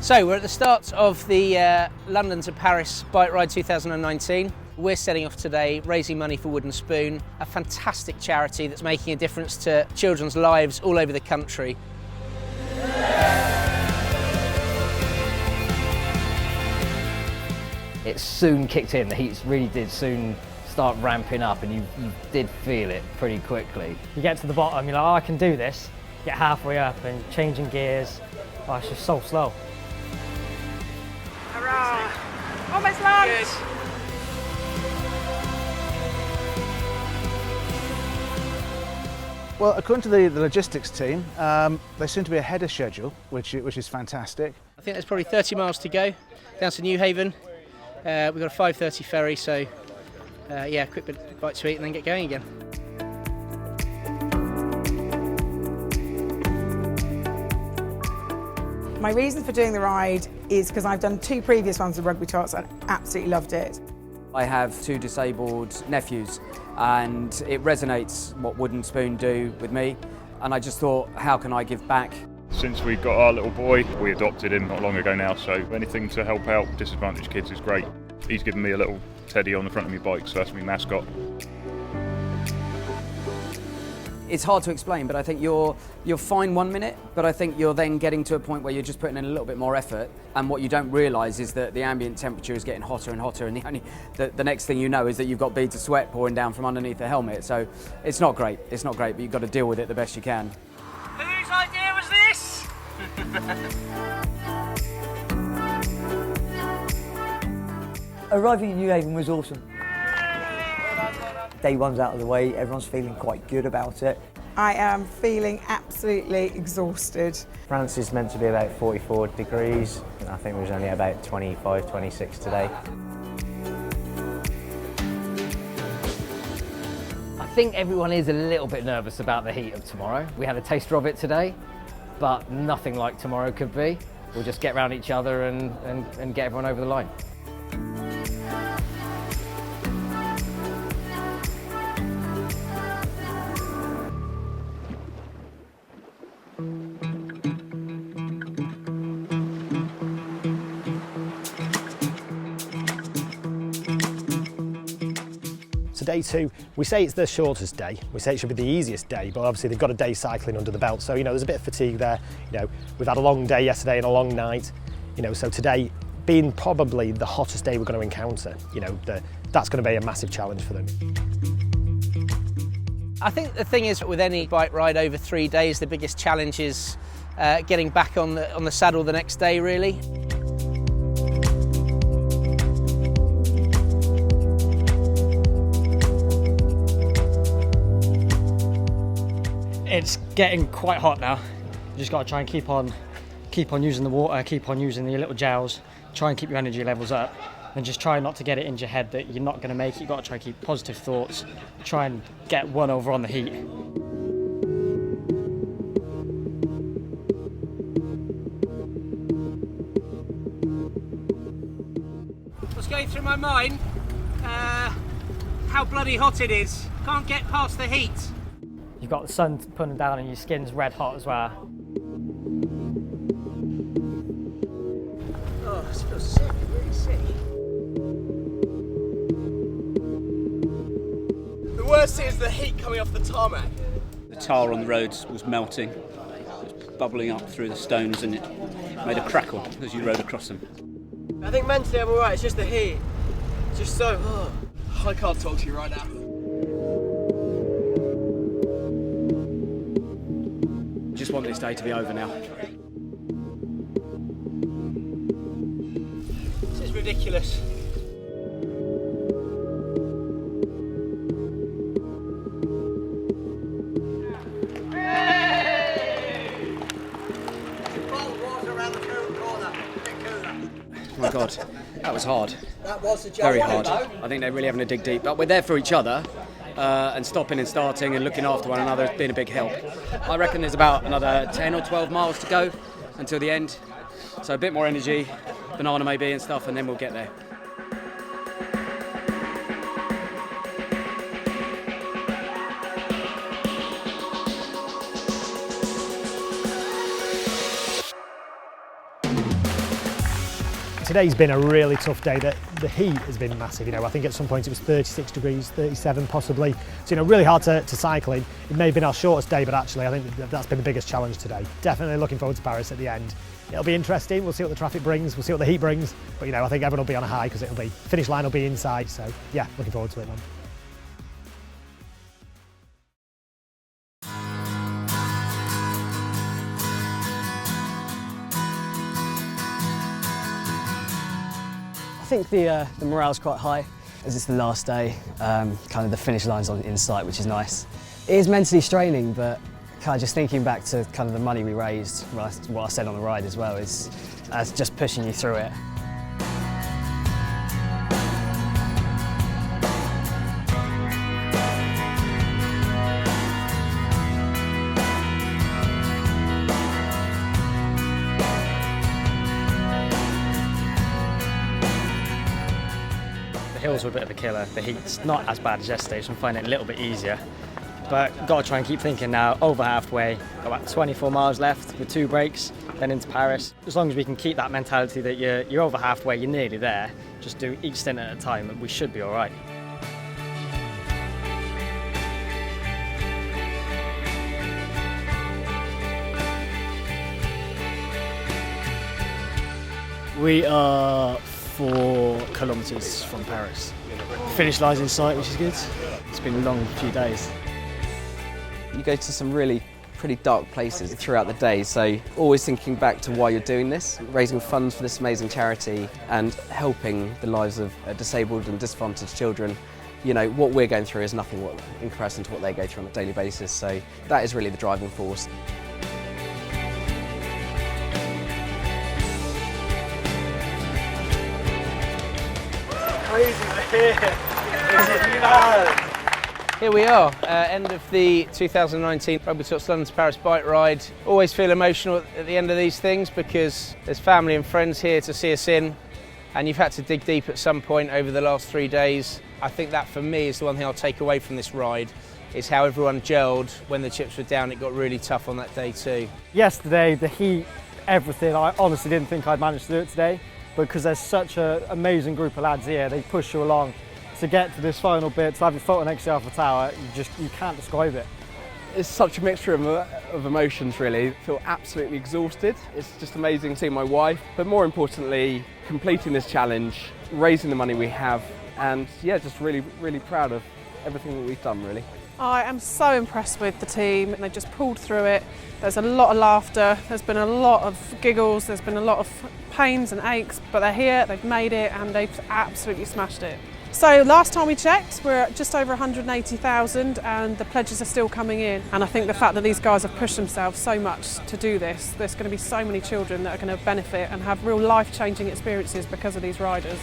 So we're at the start of the London to Paris Bike Ride 2019. We're setting off today raising money for Wooden Spoon, a fantastic charity that's making a difference to children's lives all over the country. It soon kicked in, the heat really did soon start ramping up, and you did feel it pretty quickly. You get to the bottom, you're like, oh, I can do this. Get halfway up and changing gears, oh, it's just so slow. Hurrah! Almost land! Well, according to the logistics team, they seem to be ahead of schedule, which is fantastic. I think there's probably 30 miles to go down to Newhaven. We've got a 5:30 ferry, so yeah, quick bite to eat and then get going again. My reason for doing the ride is because I've done 2 previous ones with Rugbytots and absolutely loved it. I have 2 disabled nephews, and it resonates what Wooden Spoon do with me, and I just thought, how can I give back? Since we got our little boy, we adopted him not long ago now, so anything to help out disadvantaged kids is great. He's given me a little teddy on the front of my bike, so that's my mascot. It's hard to explain, but I think you're fine 1 minute, but I think you're then getting to a point where you're just putting in a little bit more effort, and what you don't realise is that the ambient temperature is getting hotter and hotter, and the next thing you know is that you've got beads of sweat pouring down from underneath the helmet. So it's not great, but you've got to deal with it the best you can. Whose idea was this? Arriving in Newhaven was awesome. Day one's out of the way, everyone's feeling quite good about it. I am feeling absolutely exhausted. France is meant to be about 44 degrees. I think it was only about 25, 26 today. I think everyone is a little bit nervous about the heat of tomorrow. We had a taster of it today, but nothing like tomorrow could be. We'll just get around each other and get everyone over the line. So day 2, we say it's the shortest day. We say it should be the easiest day, but obviously they've got a day cycling under the belt. So, there's a bit of fatigue there. We've had a long day yesterday and a long night. So today, being probably the hottest day we're going to encounter, that's going to be a massive challenge for them. I think the thing is, with any bike ride over 3 days, the biggest challenge is getting back on the saddle the next day, really. It's getting quite hot now. You just got to try and keep on using the water, keep on using the little gels, try and keep your energy levels up, and just try not to get it into your head that you're not going to make it. You've got to try and keep positive thoughts, try and get one over on the heat. What's going through my mind? How bloody hot it is. Can't get past the heat. You've got the sun putting down and your skin's red hot as well. Oh, it feels sick, really sick. The worst is the heat coming off the tarmac. The tar on the roads was melting. It was bubbling up through the stones, and it made a crackle as you rode across them. I think mentally I'm alright, it's just the heat. It's just so... I can't talk to you right now. Just want this day to be over now. This is ridiculous. Oh my God, that was hard. Very hard. I think they're really having to dig deep, but we're there for each other. And stopping and starting and looking after one another has been a big help. I reckon there's about another 10 or 12 miles to go until the end. So a bit more energy, banana maybe and stuff, and then we'll get there. today's been a really tough day. The heat has been massive. You know, I think at some point it was 36 degrees, 37 possibly. So, you know, really hard to cycle in. It may have been our shortest day, but actually I think that's been the biggest challenge today. Definitely looking forward to Paris at the end. It'll be interesting. We'll see what the traffic brings. We'll see what the heat brings. But, you know, I think everyone will be on a high because it'll be, finish line will be inside. So, yeah, looking forward to it, man. I think the morale's quite high as it's the last day. Kind of the finish line's in sight, which is nice. It is mentally straining, but kind of just thinking back to kind of the money we raised, what I said on the ride as well, is just pushing you through it. The hills were a bit of a killer. The heat's not as bad as yesterday, so I'm finding it a little bit easier. But got to try and keep thinking now, over halfway, about 24 miles left with 2 breaks, then into Paris. As long as we can keep that mentality that you're over halfway, you're nearly there, just do each stint at a time, and we should be all right. We are 4 kilometres from Paris. Finish line's in sight, which is good. It's been a long few days. You go to some really pretty dark places throughout the day, so always thinking back to why you're doing this, raising funds for this amazing charity and helping the lives of disabled and disadvantaged children. You know, what we're going through is nothing in comparison to what they go through on a daily basis, so that is really the driving force. Here we are, end of the 2019 Rugbytots Ltd Paris bike ride. Always feel emotional at the end of these things because there's family and friends here to see us in, and you've had to dig deep at some point over the last 3 days. I think that for me is the one thing I'll take away from this ride, is how everyone gelled when the chips were down. It got really tough on that day too. Yesterday, the heat, everything, I honestly didn't think I'd manage to do it today, but because there's such an amazing group of lads here, they push you along. To get to this final bit, to have your photo next to the Alpha Tower, you can't describe it. It's such a mixture of emotions really. I feel absolutely exhausted. It's just amazing seeing my wife, but more importantly, completing this challenge, raising the money we have, and yeah, just really, really proud of everything that we've done really. I am so impressed with the team. They just pulled through it. There's a lot of laughter, there's been a lot of giggles, there's been a lot of pains and aches, but they're here, they've made it, and they've absolutely smashed it. So last time we checked, we're at just over 180,000 and the pledges are still coming in. And I think the fact that these guys have pushed themselves so much to do this, there's going to be so many children that are going to benefit and have real life-changing experiences because of these riders.